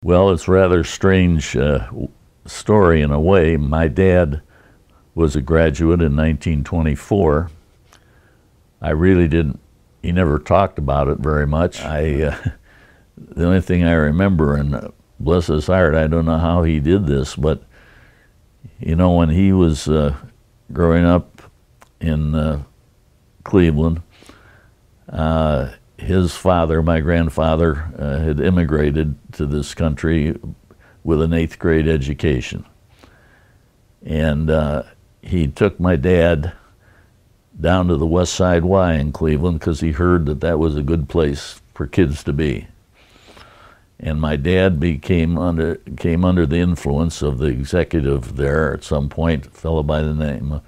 Well, it's a rather strange story in a way. My dad was a graduate in 1924. I really didn't, he never talked about it very much. The only thing I remember, and bless his heart, I don't know how he did this, but you know, when he was growing up in Cleveland, his father, my grandfather, had immigrated to this country with an 8th grade education. And he took my dad down to the West Side Y in Cleveland because he heard that that was a good place for kids to be. And my dad came under the influence of the executive there at some point, a fellow by the name of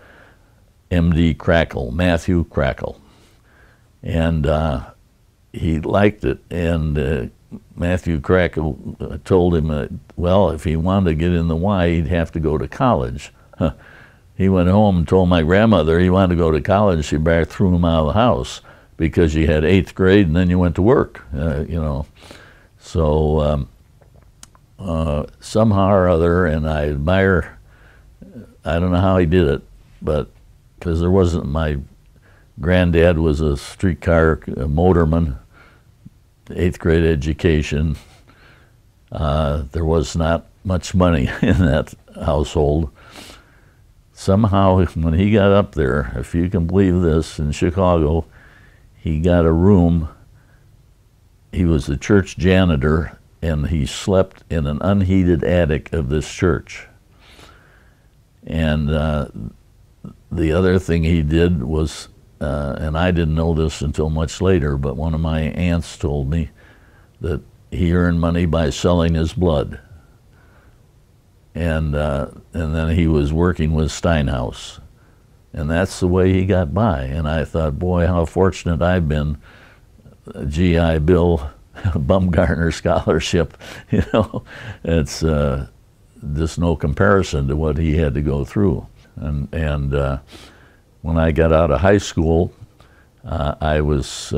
M.D. Crackle, Matthew Crackle. And he liked it, and Matthew Crackle told him, well, if he wanted to get in the Y, he'd have to go to college. He went home and told my grandmother he wanted to go to college. She back threw him out of the house because you had 8th grade and then you went to work, you know. So somehow or other, and I admire, I don't know how he did it, but because there wasn't, my granddad was a streetcar motorman, 8th grade education. There was not much money in that household. Somehow, when he got up there, if you can believe this, in Chicago, he got a room. He was the church janitor, and he slept in an unheated attic of this church. And the other thing he did was, and I didn't know this until much later, but one of my aunts told me that he earned money by selling his blood. And then he was working with Steinhaus. And that's the way he got by. And I thought, boy, how fortunate I've been. GI Bill, Bumgarner Scholarship, you know. It's just no comparison to what he had to go through. And when I got out of high school, I was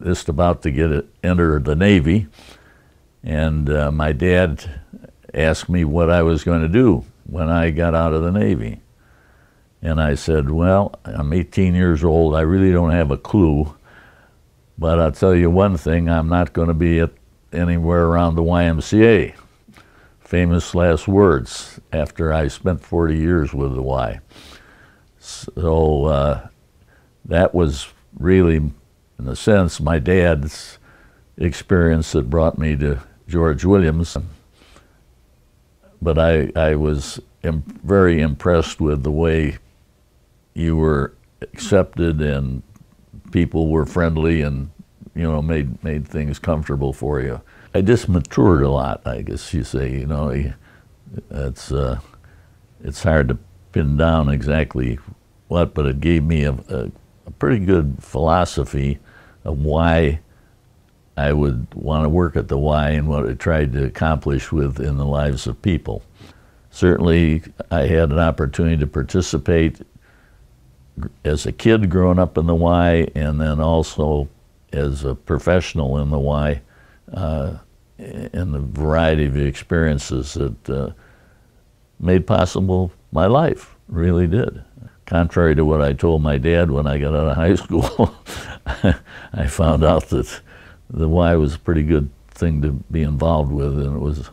just about to enter the Navy, and my dad asked me what I was going to do when I got out of the Navy. And I said, well, I'm 18 years old, I really don't have a clue, but I'll tell you one thing, I'm not going to be anywhere around the YMCA. Famous last words after I spent 40 years with the Y. So that was really, in a sense, my dad's experience that brought me to George Williams. But I was very impressed with the way you were accepted and people were friendly and, you know, made things comfortable for you. I just matured a lot, I guess you say, you know. It's hard to pin down exactly what, but it gave me a pretty good philosophy of why I would want to work at the Y and what I tried to accomplish within the lives of people. Certainly, I had an opportunity to participate as a kid growing up in the Y, and then also as a professional in the Y, in the variety of experiences that made possible my life, really did. Contrary to what I told my dad when I got out of high school, I found out that the Y was a pretty good thing to be involved with, and it was,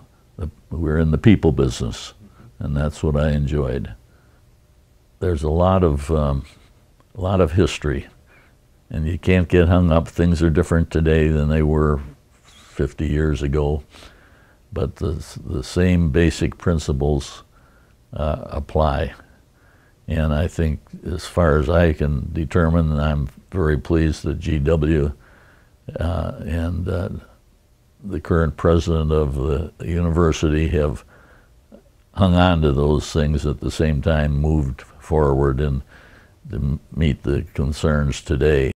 we're in the people business, and that's what I enjoyed. There's a lot of history, and you can't get hung up. Things are different today than they were 50 years ago, but the same basic principles apply. And I think, as far as I can determine, I'm very pleased that GW and the current president of the university have hung on to those things, at the same time moved forward and to meet the concerns today.